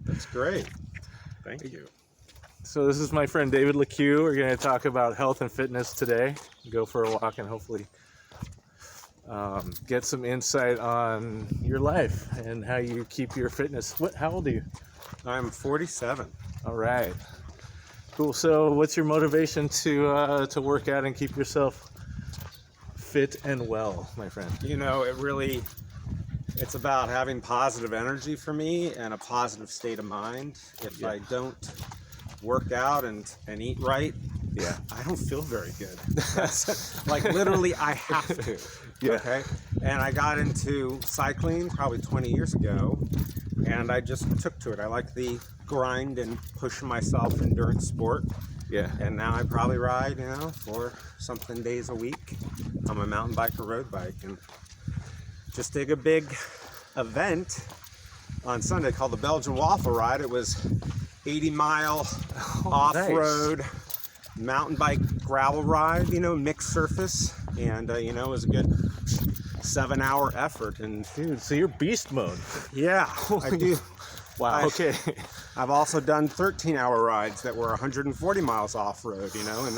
That's great. Thank you. So this is my friend David Lequeaux. We're going to talk about health and fitness today. Go for a walk and hopefully get some insight on your life and how you keep your fitness. How old are you? I'm 47. All right. Cool. So what's your motivation to work out and keep yourself fit and well, my friend? You know, it's about having positive energy for me and a positive state of mind. If I don't work out and eat right, I don't feel very good. That's, like, literally, I have to. Yeah. Okay. And I got into cycling probably 20 years ago, and I just took to it. I like the grind and pushing myself endurance sport. Yeah. And now I probably ride, for something days a week. I'm a mountain bike or road bike, and just did a big event on Sunday called the Belgian Waffle Ride. It was 80-mile off-road mountain bike gravel ride, mixed surface, and it was a good 7-hour effort. And dude, so you're beast mode. Yeah, I do. Wow. Okay. I've also done 13-hour rides that were 140 miles off-road, and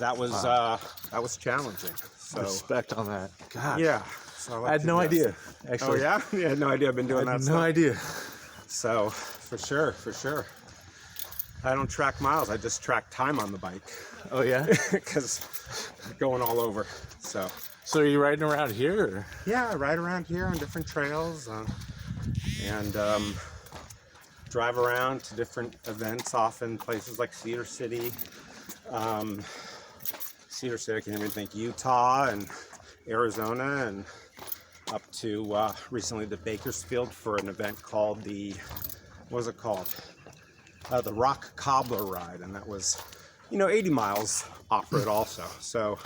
that was challenging. So respect on that. God. Yeah. So I had no idea. Actually. Oh yeah? You had no idea I've been doing that stuff? No idea. So for sure. I don't track miles. I just track time on the bike. Oh yeah? Because going all over. So are you riding around here? Or? Yeah, I ride around here on different trails and drive around to different events, often places like Cedar City. I can't even think, Utah and Arizona, and up to recently to Bakersfield for an event called the Rock Cobbler Ride, and that was 80 miles off-road also. So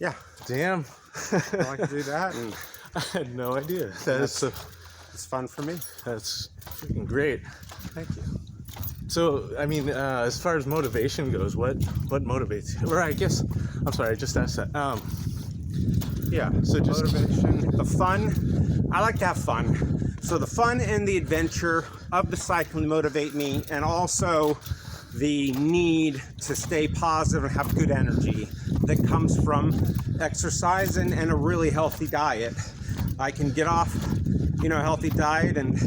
yeah, damn. I like to do that, and I had no idea. It's fun for me. That's freaking great. Thank you. So I mean, as far as motivation goes, what motivates you? Or I guess, I'm sorry, I just asked that. Yeah, so just motivation, the fun. I like to have fun. So the fun and the adventure of the cycling motivate me, and also the need to stay positive and have good energy that comes from exercise and a really healthy diet. I can get off, a healthy diet and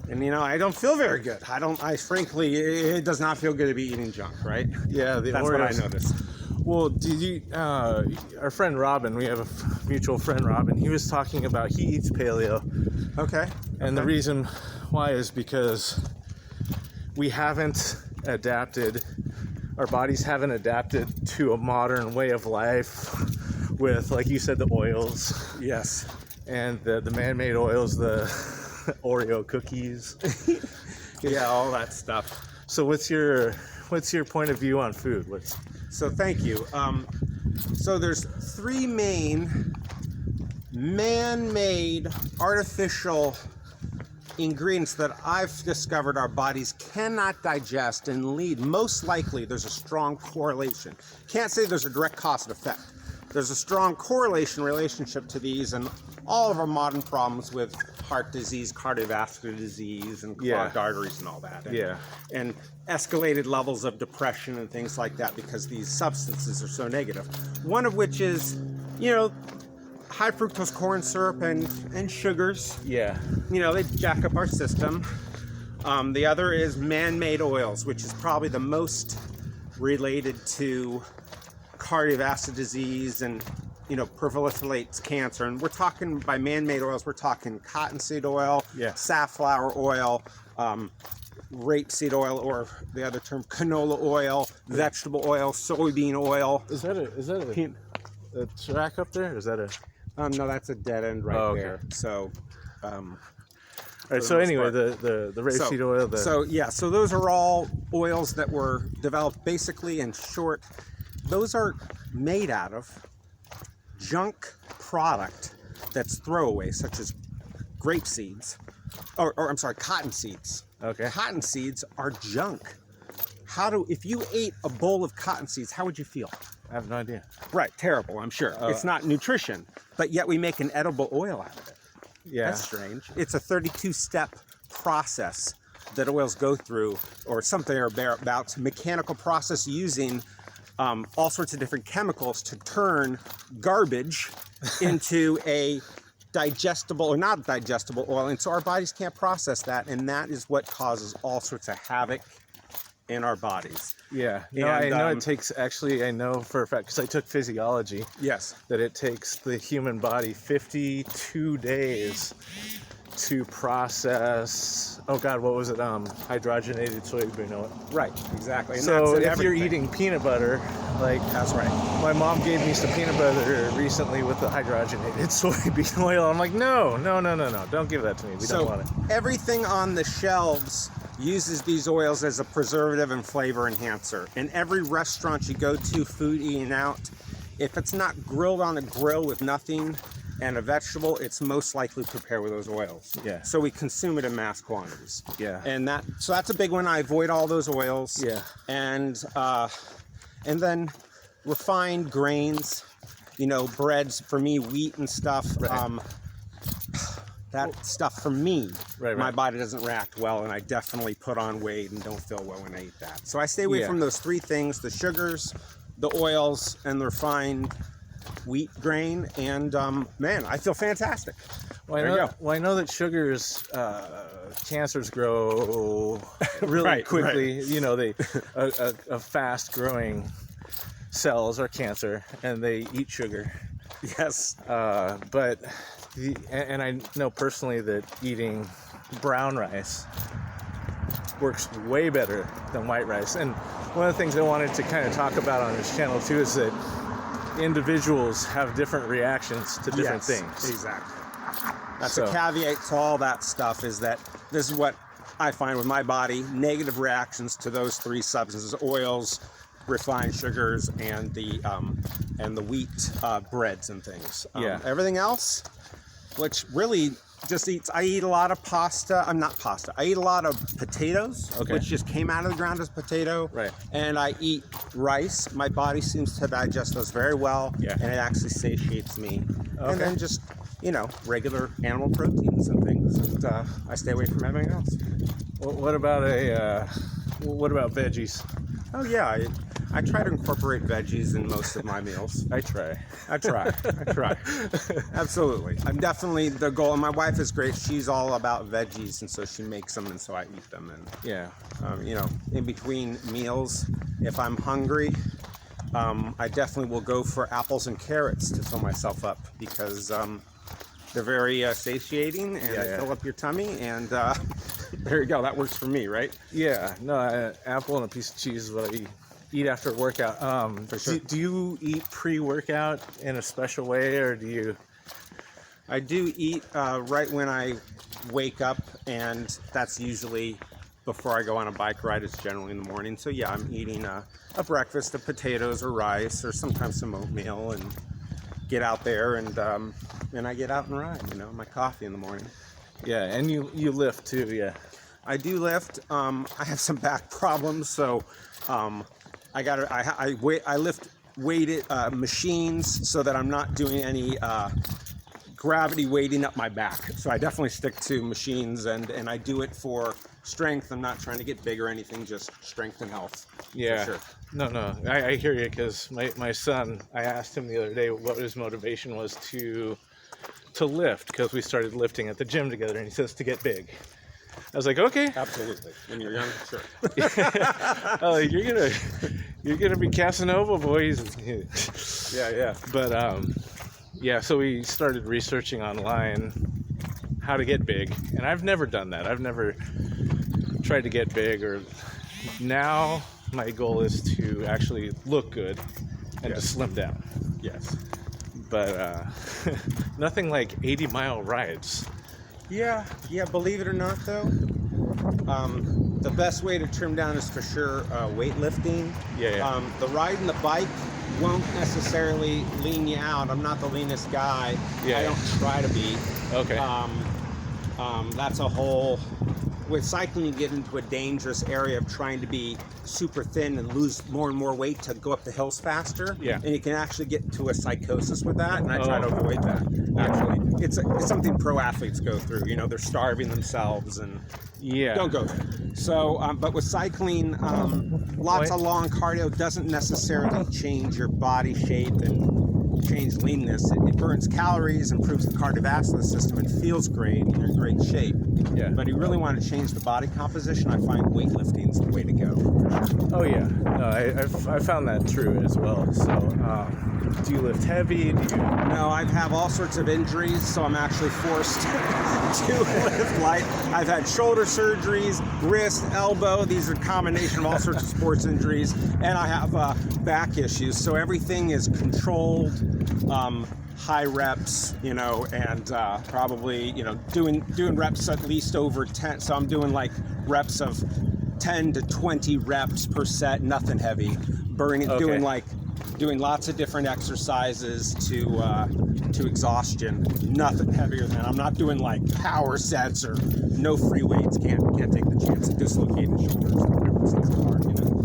I don't feel very good. Frankly, it does not feel good to be eating junk, right? Yeah, that's what I noticed. Well, did you, our friend Robin, we have a mutual friend Robin, he was talking about, he eats paleo. Okay. And the reason why is because we haven't adapted, our bodies haven't adapted to a modern way of life with, like you said, the oils. Yes. And the man-made oils, the Oreo cookies. Yeah, all that stuff. So what's your point of view on food? So thank you. So there's 3 main man-made artificial ingredients that I've discovered our bodies cannot digest and lead. Most likely there's a strong correlation. Can't say there's a direct cause and effect. There's a strong relationship to these and all of our modern problems with heart disease, cardiovascular disease, and clogged arteries and all that. And escalated levels of depression and things like that because these substances are so negative. One of which is, high fructose corn syrup and sugars. Yeah. They jack up our system. The other is man-made oils, which is probably the most related to cardiovascular disease and proliferates cancer. And we're talking, by man-made oils, we're talking cottonseed oil, safflower oil, rapeseed oil, or the other term, canola oil, vegetable oil, soybean oil. Is that a track up there? Is that a? No, that's a dead end right there. So, all right. So anyway, the rapeseed oil. So those are all oils that were developed basically, in short. Those are made out of junk product that's throwaway, such as grape seeds, or I'm sorry, cotton seeds. Okay. Cotton seeds are junk. If you ate a bowl of cotton seeds, how would you feel? I have no idea. Right, terrible, I'm sure. It's not nutrition, but yet we make an edible oil out of it. Yeah. That's strange. It's a 32-step process that oils go through, or something or thereabouts, mechanical process using all sorts of different chemicals to turn garbage into a digestible or not digestible oil. And so our bodies can't process that. And that is what causes all sorts of havoc in our bodies. Yeah. No, And, I know it takes, actually, I know for a fact, because I took physiology, Yes. that it takes the human body 52 days to process, oh God, what was it? Hydrogenated soybean oil. Right. Exactly. And So that's in if you're everything. eating peanut butter, like That's right. my mom gave me some peanut butter recently with the hydrogenated soybean oil. I'm like, no, don't give that to me. We don't want it. Everything on the shelves uses these oils as a preservative and flavor enhancer. In every restaurant you go to, food eating out, if it's not grilled on a grill with nothing and a vegetable, it's most likely prepared with those oils. Yeah. So we consume it in mass quantities. Yeah. And so that's a big one. I avoid all those oils. Yeah. And then refined grains, breads for me, wheat and stuff. Right. That stuff for me, Right. my body doesn't react well, and I definitely put on weight and don't feel well when I eat that. So I stay away from those three things: the sugars, the oils, and the refined wheat grain. And man, I feel fantastic. Well, I know that sugars, cancers grow really quickly. Right. A fast-growing cells are cancer, and they eat sugar. Yes. But and I know personally that eating brown rice works way better than white rice. And one of the things I wanted to kind of talk about on this channel too is that individuals have different reactions to different things. Exactly. That's a caveat to all that stuff, is that this is what I find with my body: negative reactions to those three substances: oils, refined sugars, and the wheat breads and things. Everything else, which really just I eat a lot of pasta. I'm not pasta. I eat a lot of potatoes, which just came out of the ground as potato. Right. And I eat rice. My body seems to digest those very well. Yeah. And it actually satiates me. And then just, regular animal proteins and things. And I stay away from everything else. What about veggies? Oh yeah, I try to incorporate veggies in most of my meals. I try. Absolutely. I'm definitely the goal. And my wife is great. She's all about veggies, and so she makes them, and so I eat them. And in between meals, if I'm hungry, I definitely will go for apples and carrots to fill myself up, because they're very satiating, and they fill up your tummy. And there you go. That works for me, right? Yeah. No, apple and a piece of cheese is what I eat after a workout. For sure. Do you eat pre-workout in a special way, or do you? I do eat right when I wake up, and that's usually before I go on a bike ride. It's generally in the morning. So yeah, I'm eating a breakfast of potatoes or rice, or sometimes some oatmeal, and get out there, and I get out and ride. My coffee in the morning. Yeah, and you lift too. Yeah, I do lift. I have some back problems, so I lift weighted machines so that I'm not doing any gravity weighting up my back. So I definitely stick to machines, and I do it for strength. I'm not trying to get big or anything, just strength and health. Yeah. For sure. No, I hear you, because my son, I asked him the other day what his motivation was to lift, because we started lifting at the gym together, and he says to get big. I was like, okay. Absolutely. When you're young, sure. You're gonna be Casanova, boys. Yeah. But so we started researching online how to get big, and I've never done that. I've never tried to get big, or now my goal is to actually look good and to slim down. Yes. But nothing like 80-mile rides. Yeah, believe it or not, though, the best way to trim down is for sure weightlifting. Yeah. The riding the bike won't necessarily lean you out. I'm not the leanest guy. Yeah. I don't try to be. Okay. That's a whole... With cycling, you get into a dangerous area of trying to be super thin and lose more and more weight to go up the hills faster. Yeah. And you can actually get into a psychosis with that, and I try to avoid that. Actually, it's something pro athletes go through. They're starving themselves, and Yeah. Don't go there. So, but with cycling, lots of long cardio doesn't necessarily change your body shape and change leanness. It burns calories, improves the cardiovascular system, and feels great, and you're in great shape. Yeah. But you really want to change the body composition, I find weightlifting is the way to go. Oh yeah, no, I found that true as well. So, do you lift heavy? No, I have all sorts of injuries, so I'm actually forced to lift light. I've had shoulder surgeries, wrist, elbow. These are a combination of all sorts of sports injuries, and I have back issues. So everything is controlled, high reps, and probably doing reps at least over 10. So I'm doing like reps of 10 to 20 reps per set, nothing heavy, burning, Okay. doing lots of different exercises to exhaustion, nothing heavier than. I'm not doing like power sets or no free weights. Can't take the chance of dislocating shoulders. It's hard,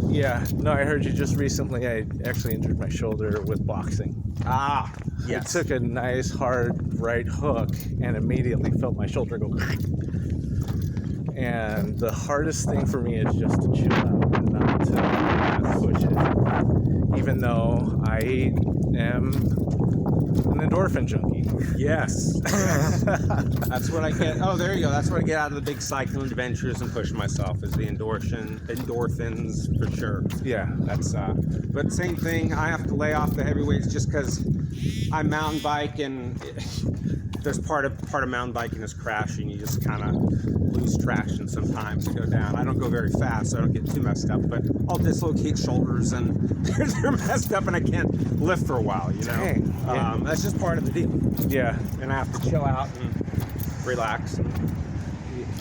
Yeah, no, I heard you just recently. I actually injured my shoulder with boxing. Ah, yes. I took a nice hard right hook and immediately felt my shoulder go. And the hardest thing for me is just to chill out and not to push it. Even though I am an endorphin junkie. Yes. That's what I get. Oh, there you go. That's what I get out of the big cycling adventures and pushing myself is the endorphins for sure. Yeah. That's but same thing. I have to lay off the heavyweights just because I mountain bike, and there's part of mountain biking is crashing. You just kind of lose traction sometimes. You go down. I don't go very fast, so I don't get too messed up. But I'll dislocate shoulders, and they're messed up, and I can't lift for a while. Dang. Yeah. That's just part of the deal. Yeah. And I have to chill out and relax and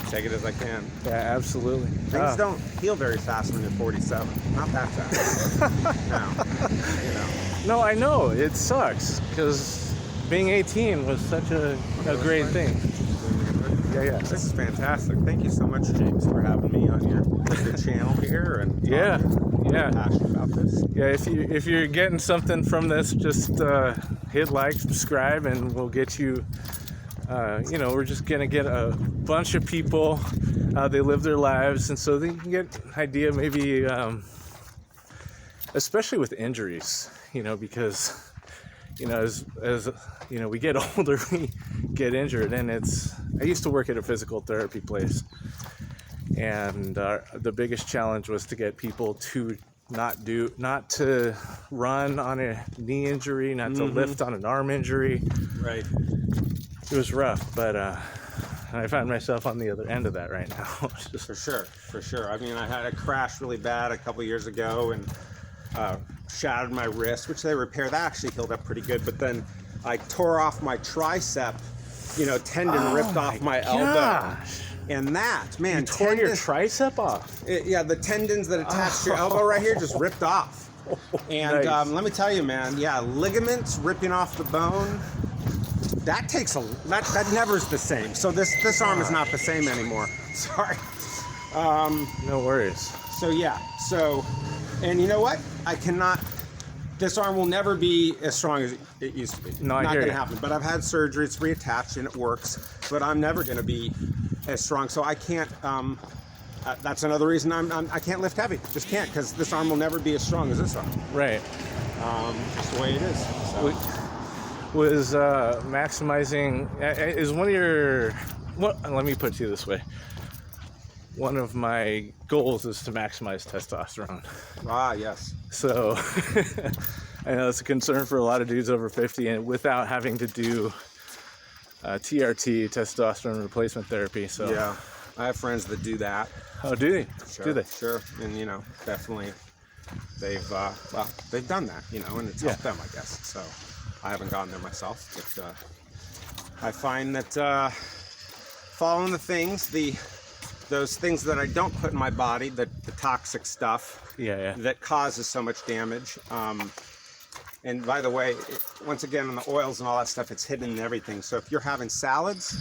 take it as I can. Yeah, absolutely. Things don't heal very fast when you're 47. Not that fast. No. No, I know. It sucks because being 18 was such a great thing. Yeah. This is fantastic. Thank you so much, James, for having me on your channel here. And Yeah. passionate about this. Yeah, if you're getting something from this, just hit like, subscribe, and we'll get you. We're just gonna get a bunch of people how they live their lives, and so they can get an idea, maybe, especially with injuries. Because as we get older, we get injured, and I used to work at a physical therapy place. And the biggest challenge was to get people to not to run on a knee injury, not to lift on an arm injury. Right. It was rough, but I find myself on the other end of that right now. It's just... For sure. I mean, I had a crash really bad a couple years ago and shattered my wrist, which they repaired. That actually healed up pretty good. But then I tore off my tricep, tendon ripped off my elbow. And that, man, tore your tricep off. The tendons that attach to your elbow right here just ripped off. And Nice. let me tell you, man, ligaments ripping off the bone, that takes that never's the same. So this arm is not the same anymore. Sorry. No worries. So, and you know what? This arm will never be as strong as it used to be. No, I not hear going to you. happen. But I've had surgery, it's reattached and it works. But I'm never going to be as strong. So I can't, that's another reason I can't lift heavy. Just can't, because this arm will never be as strong as this arm. Right. Just the way it is. So. Was maximizing is one of your let me put it this way. One of my goals is to maximize testosterone. Ah, yes. So I know it's a concern for a lot of dudes over 50, and without having to do TRT, testosterone replacement therapy. So Yeah, I have friends that do that. Oh, do they? Sure, Do they? Sure, and definitely they've done that, and it's helped them, I guess. So I haven't gotten there myself, but I find that following those things that I don't put in my body, the toxic stuff that causes so much damage. And by the way, once again, on the oils and all that stuff, it's hidden in everything. So if you're having salads,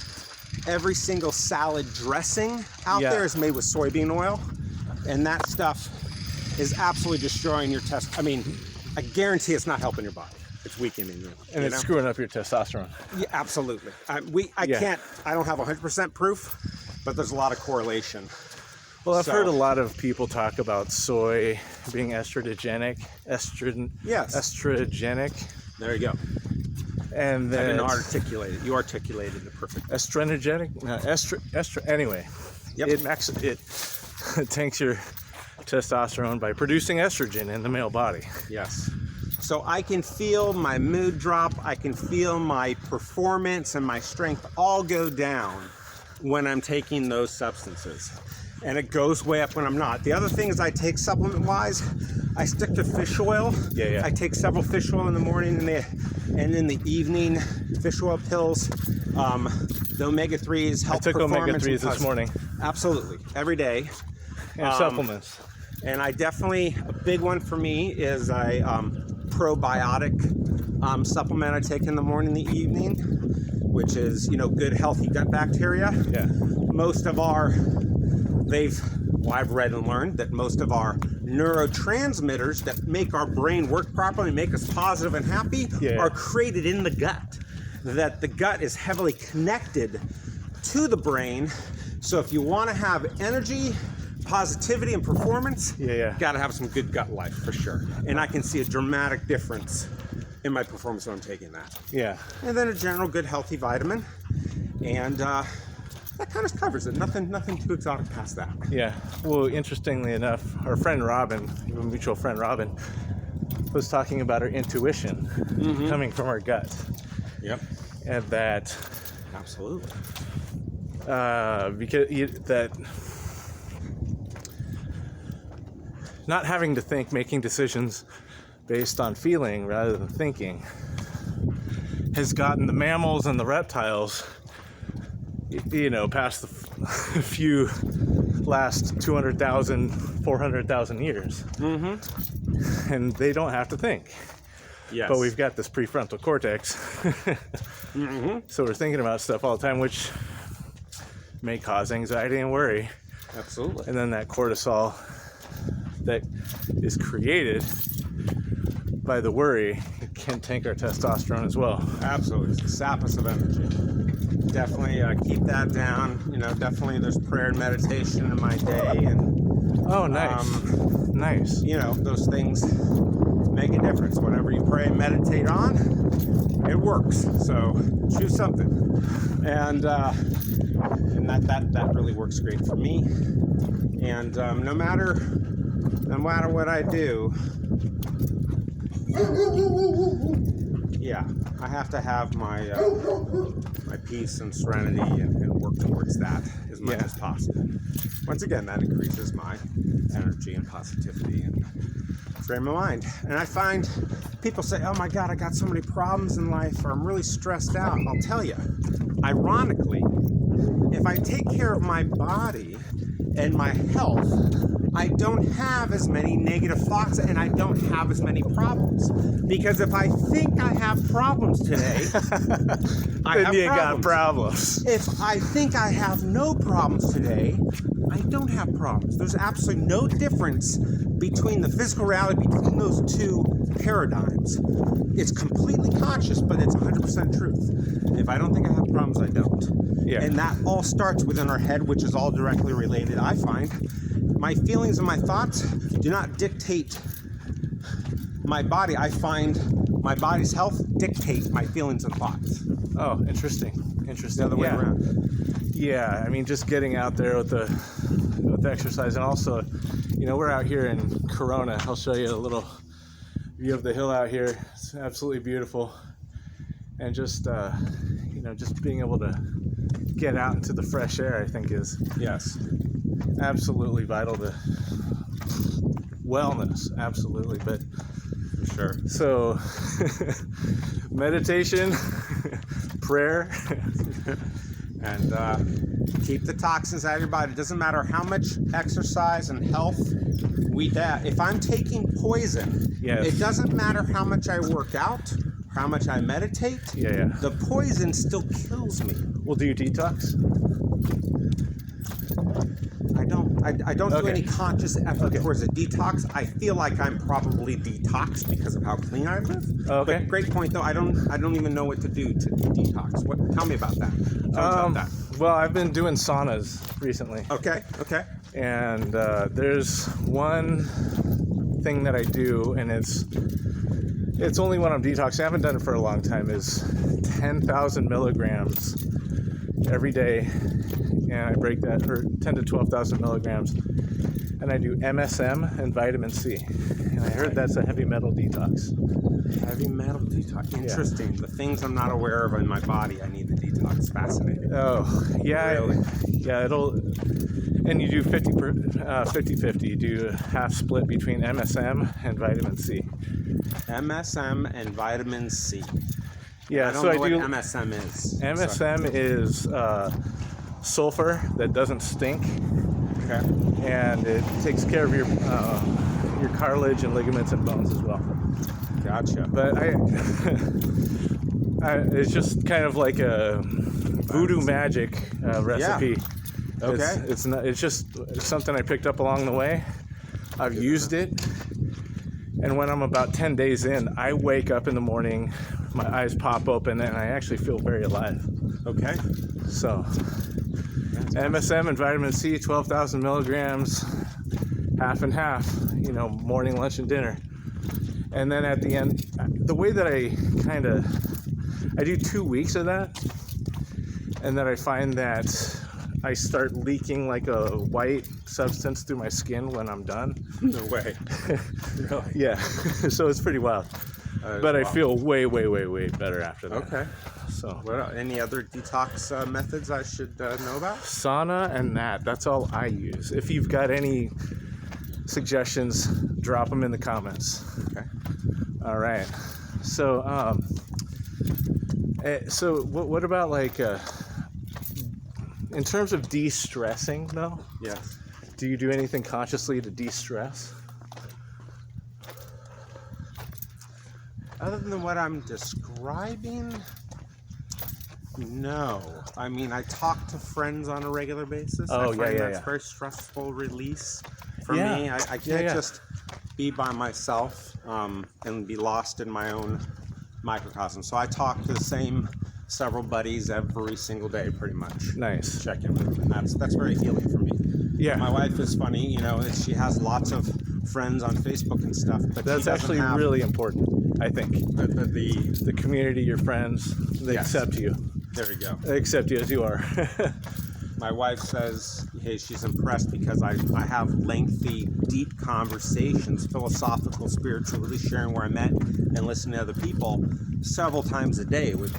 every single salad dressing out there is made with soybean oil, and that stuff is absolutely destroying your I mean, I guarantee it's not helping your body. It's weakening you. And it's screwing up your testosterone. Yeah, absolutely. I don't have 100% proof, but there's a lot of correlation. Well, I've So- heard a lot of people talk about soy being estrogenic, Yes. estrogenic, There you go. and I didn't then articulate it. You articulated it perfectly. estrogenic. No, anyway, Yep. it tanks your testosterone by producing estrogen in the male body. Yes. So I can feel my mood drop. I can feel my performance and my strength all go down when I'm taking those substances. And it goes way up when I'm not. The other thing is I take supplement-wise, I stick to fish oil. Yeah. I take several fish oil in the morning and in the evening, fish oil pills. The omega-3s help I took performance. omega-3s this morning. Absolutely. Every day. And supplements. And I definitely, a big one for me is a probiotic supplement I take in the morning and the evening, which is, good healthy gut bacteria. Yeah. I've read and learned that most of our neurotransmitters that make our brain work properly, make us positive and happy, are created in the gut. That the gut is heavily connected to the brain. So if you want to have energy, positivity, and performance, got to have some good gut life for sure. And I can see a dramatic difference in my performance when I'm taking that. Yeah. And then a general good healthy vitamin, and that kind of covers it. Nothing too exotic past that. Yeah. Well, interestingly enough, our friend Robin, a mutual friend Robin, was talking about our intuition coming from our gut. Yep. And that Absolutely. that not having to think, making decisions based on feeling rather than thinking, has gotten the mammals and the reptiles, past the few last 200,000, 400,000 years. And they don't have to think. Yes. But we've got this prefrontal cortex. So we're thinking about stuff all the time, which may cause anxiety and worry. Absolutely. And then that cortisol that is created by the worry can tank our testosterone as well. Absolutely. It's the sap us of energy. Definitely keep that down. Definitely there's prayer and meditation in my day. And Oh, nice. Nice. those things make a difference. Whatever you pray and meditate on, it works. So choose something. And that really works great for me. And no matter what I do, I have to have my peace and serenity and work towards that as much as possible. Once again, that increases my energy and positivity and frame of mind. And I find people say, oh my God, I got so many problems in life, or I'm really stressed out. I'll tell you, ironically, if I take care of my body and my health, I don't have as many negative thoughts and I don't have as many problems. Because if I think I have problems today, I have got problems. If I think I have no problems today, I don't have problems. There's absolutely no difference between the physical reality, between those two paradigms. It's completely conscious, but it's 100% truth. If I don't think I have problems, I don't. Yeah. And that all starts within our head, which is all directly related, I find. My feelings and my thoughts do not dictate my body. I find my body's health dictate my feelings and thoughts. Oh, interesting. The other way around. Yeah, I mean, just getting out there with the exercise, and also, we're out here in Corona. I'll show you a little view of the hill out here. It's absolutely beautiful, and just just being able to get out into the fresh air, I think, is absolutely vital to wellness. Absolutely, but For sure. so meditation, prayer. And keep the toxins out of your body. It doesn't matter how much exercise and health we have. If I'm taking poison, it doesn't matter how much I work out, how much I meditate. The poison still kills me. Well, do you detox? I don't do any conscious effort towards a detox. I feel like I'm probably detoxed because of how clean I live. Okay. But great point though. I don't even know what to do to detox. Tell me about that. Tell me about that. Well, I've been doing saunas recently. Okay. And there's one thing that I do, and it's only when I'm detoxing. I haven't done it for a long time. Is 10,000 milligrams every day, and I break that for 10 to 12,000 milligrams, and I do MSM and vitamin C. And I heard that's a heavy metal detox. Heavy metal detox. Interesting. Yeah. The things I'm not aware of in my body, I need to detox. Fascinating. Oh, yeah. Really? Yeah, and you do 50-50. You do half split between MSM and vitamin C. MSM and vitamin C. Yeah, I don't know what MSM is. MSM is sulfur that doesn't stink. Okay. And it takes care of your cartilage and ligaments and bones as well. Gotcha. But it's just kind of like a voodoo magic recipe. Yeah. Okay. It's just something I picked up along the way. I've used it, and when I'm about 10 days in, I wake up in the morning, my eyes pop open, and I actually feel very alive. Okay. So, MSM and vitamin C, 12,000 milligrams, half and half, morning, lunch, and dinner. And then at the end, the way that I do 2 weeks of that, and then I find that I start leaking like a white substance through my skin when I'm done. No way. Really? Yeah. So it's pretty wild. But I feel way, way, way, way better after that. Okay. So, any other detox methods I should know about? Sauna and that's all I use. If you've got any suggestions, drop them in the comments. Okay. All right. So, what about like in terms of de-stressing though? Yes. Do you do anything consciously to de-stress? Other than what I'm describing, no. I mean, I talk to friends on a regular basis. Oh, I find that's yeah. very stressful release for Yeah. me. I can't just be by myself and be lost in my own microcosm. So I talk to the same several buddies every single day, pretty much. Nice. Check in with them, and that's very healing for me. Yeah. My wife is funny, she has lots of friends on Facebook and stuff, but that's actually really important. I think the community, your friends, they accept you. There you go. They accept you as you are. My wife says, hey, she's impressed because I have lengthy, deep conversations, philosophical, spiritual, really sharing where I'm at and listening to other people several times a day with,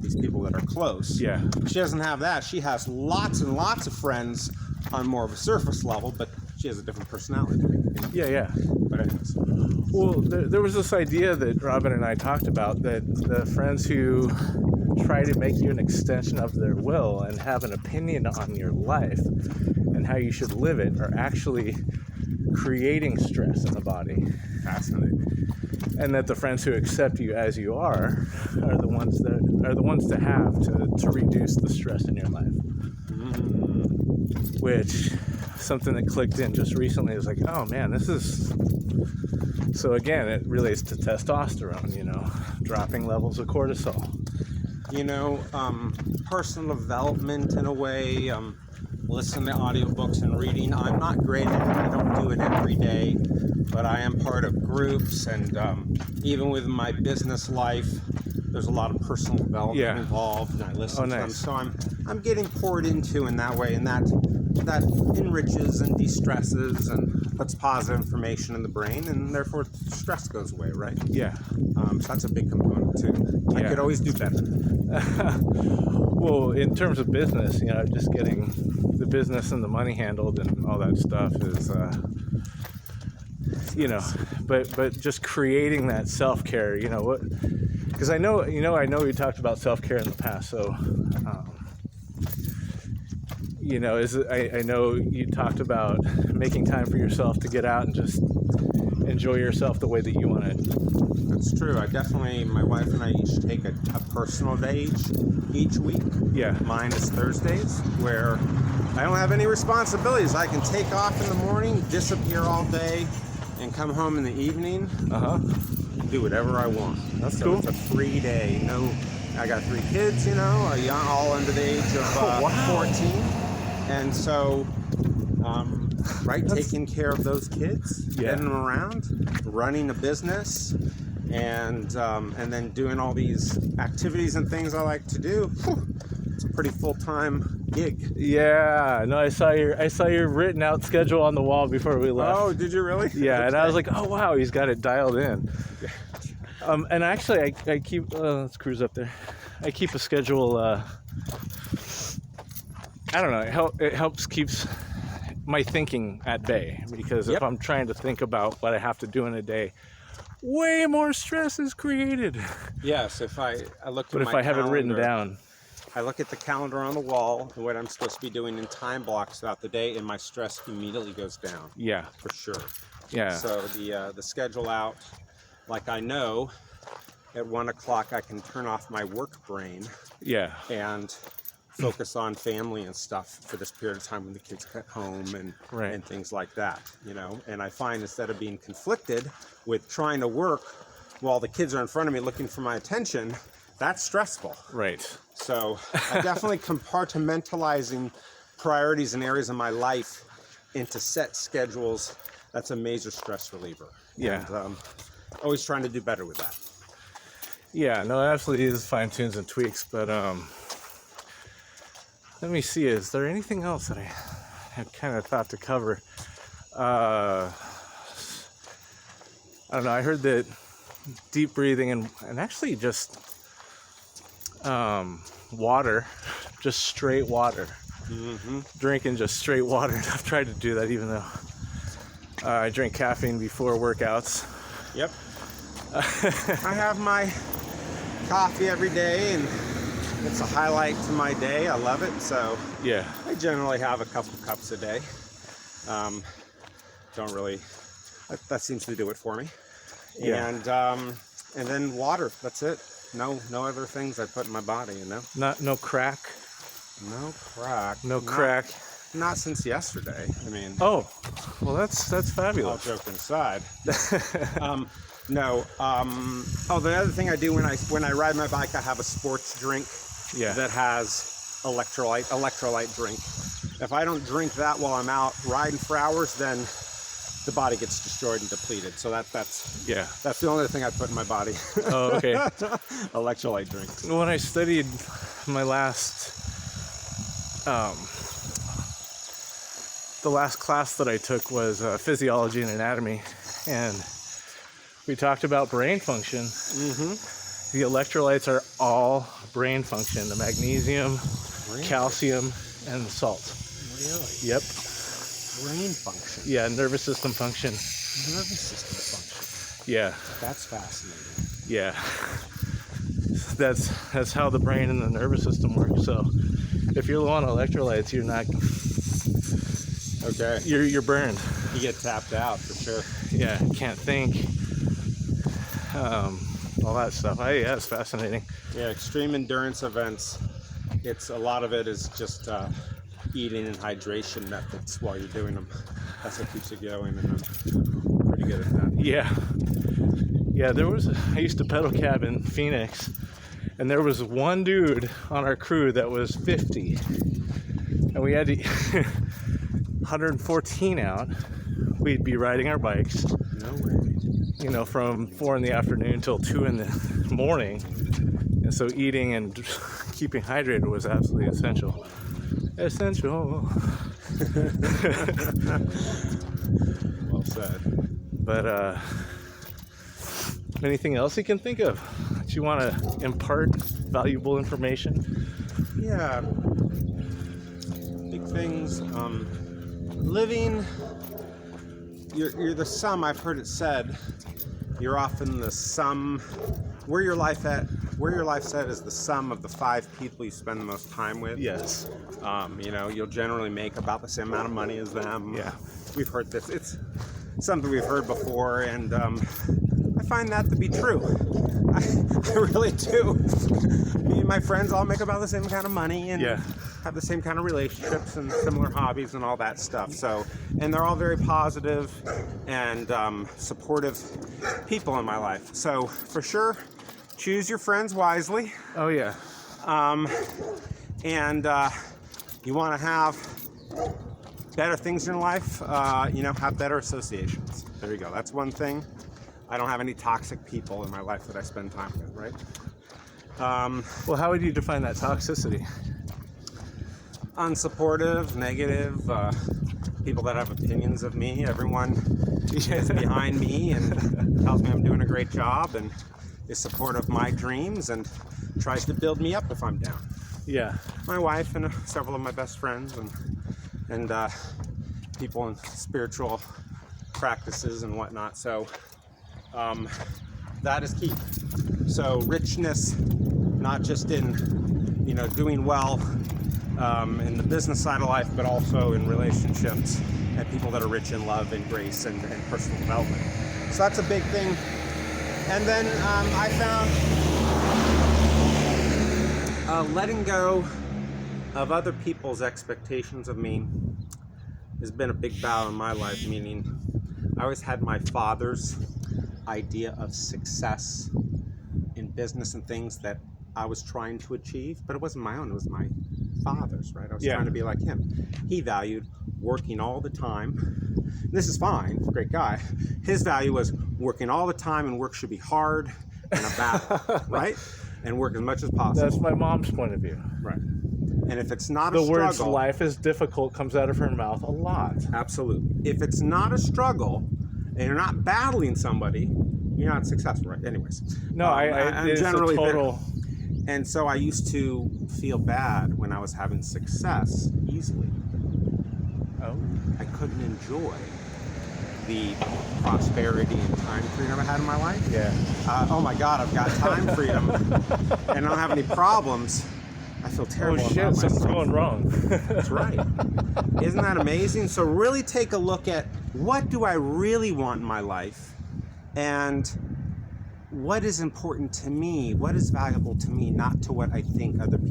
these people that are close. Yeah. She doesn't have that. She has lots and lots of friends on more of a surface level, but she has a different personality. Yeah. But anyways. Well, there was this idea that Robin and I talked about, that the friends who try to make you an extension of their will and have an opinion on your life and how you should live it are actually creating stress in the body. Fascinating. And that the friends who accept you as you are the ones to have to reduce the stress in your life. Which, something that clicked in just recently is like, oh man, this is... So again, it relates to testosterone, dropping levels of cortisol. Personal development in a way, listening to audiobooks and reading. I'm not great at it. I don't do it every day, but I am part of groups, and even with my business life, there's a lot of personal development involved, and I listen to them. So I'm getting poured into in that way, and that enriches and de-stresses and puts positive information in the brain, and therefore stress goes away, right? Yeah. So that's a big component too. I could always do better. Well, in terms of business, just getting the business and the money handled and all that stuff is, but just creating that self-care, because I know we talked about self-care in the past, so, I know you talked about making time for yourself to get out and just enjoy yourself the way that you want it. That's true. My wife and I each take a personal day each week. Yeah. Mine is Thursdays, where I don't have any responsibilities. I can take off in the morning, disappear all day, and come home in the evening. Uh-huh. Do whatever I want. That's so cool. It's a free day. I got 3 kids, young, all under the age of Wow. 14, and so right, taking care of those kids, Yeah. getting them around, running a business, and then doing all these activities and things I like to do. Whew, it's a pretty full-time gig. Yeah, no, I saw your written out schedule on the wall before we left. Oh, did you really? Yeah, and I Okay. was like, oh wow, he's got it dialed in. And actually, I keep let's cruise up there. I keep a schedule. I don't know. It helps keeps my thinking at bay, because if Yep. I'm trying to think about what I have to do in a day, way more stress is created. Yes, if I look at But if my I have it written calendar, down, I look at the calendar on the wall and what I'm supposed to be doing in time blocks throughout the day, and my stress immediately goes down, yeah, for sure. yeah, So the schedule out, like I know at 1 o'clock I can turn off my work brain yeah, and focus on family and stuff for this period of time when the kids get home and Right. and things like that, And I find instead of being conflicted with trying to work while the kids are in front of me looking for my attention, that's stressful. right. So I definitely compartmentalizing priorities and areas of my life into set schedules. That's a major stress reliever. Yeah. And always trying to do better with that. Yeah, no, it absolutely is fine tunes and tweaks, but let me see, is there anything else that I had kind of thought to cover? I don't know, I heard that deep breathing and actually just water, just straight water, drinking just straight water. And I've tried to do that, even though I drink caffeine before workouts. Yep. I have my coffee every day, and it's a highlight to my day. I love it. So Yeah, I generally have a couple cups a day. Don't really. That seems to do it for me. Yeah. And then water. That's it. No other things I put in my body. no crack, No crack. no crack. Not since yesterday. I mean, Oh, well, that's all fabulous. joking aside. No. The other thing I do when I ride my bike, I have a sports drink Yeah. that has electrolyte drink. If I don't drink that while I'm out riding for hours, then the body gets destroyed and depleted. So that's Yeah. the only thing I put in my body. Oh, okay. Electrolyte drinks. When I studied my the last class that I took was physiology and anatomy, and we talked about brain function. The electrolytes are all brain function: the magnesium, calcium, and the salt. Really? Yep. Brain function. Yeah, nervous system function. Nervous system function. Yeah, That's fascinating. yeah. That's how the brain and the nervous system work. So, if you're low on electrolytes, you're not. Okay. You're burned. You get tapped out for sure. Yeah, can't think. All that stuff. Yeah, it's fascinating. Yeah, extreme endurance events. A lot of it is just eating and hydration methods while you're doing them. That's what keeps it going, and I'm pretty good at that. Yeah. I used to pedal cab in Phoenix, and there was one dude on our crew that was 50, and we had to 114 out. We'd be riding our bikes, No way. from 4 in the afternoon till 2 in the morning, and so eating and keeping hydrated was absolutely essential. Well said. But anything else you can think of that you want to impart valuable information? Yeah. Big things. Living. You're the sum. I've heard it said. You're often the sum. Where your life's at is the sum of the 5 people you spend the most time with. Yes. You'll generally make about the same amount of money as them. Yeah. We've heard this. It's something we've heard before, and I find that to be true. I really do. Me and my friends all make about the same kind of money and Yeah. have the same kind of relationships and similar hobbies and all that stuff. So, and they're all very positive and supportive people in my life. So, for sure, choose your friends wisely. Oh yeah. And you want to have better things in your life, have better associations. There you go. That's one thing. I don't have any toxic people in my life that I spend time with, right? Well, how would you define that toxicity? Unsupportive, negative, people that have opinions of me. Everyone is behind me and tells me I'm doing a great job and is supportive of my dreams and tries to build me up if I'm down. Yeah. My wife and several of my best friends and people in spiritual practices and whatnot. So that is key. So richness, not just in doing well in the business side of life, but also in relationships and people that are rich in love and grace and personal development. So that's a big thing. And then I found letting go of other people's expectations of me has been a big battle in my life, meaning I always had my father's idea of success in business and things that I was trying to achieve, but it wasn't my own, it was my father's, right? I was trying to be like him. He valued working all the time. This is fine, great guy. His value was working all the time, and work should be hard and a battle, right? And work as much as possible. That's my mom's point of view. Right. And if it's not The a struggle... words life is difficult comes out of her mouth a lot. Absolutely. If it's not a struggle, and you're not battling somebody, you're not successful, right? Anyways. No, I'm generally total... And so I used to feel bad when I was having success easily. Oh. I couldn't enjoy the prosperity and time freedom I had in my life. Yeah. Oh my God, I've got time freedom and I don't have any problems. I feel terrible. Oh shit, about something's myself. going wrong. That's right. Isn't that amazing? So really take a look at what do I really want in my life, and what is important to me, what is valuable to me, not to what I think other people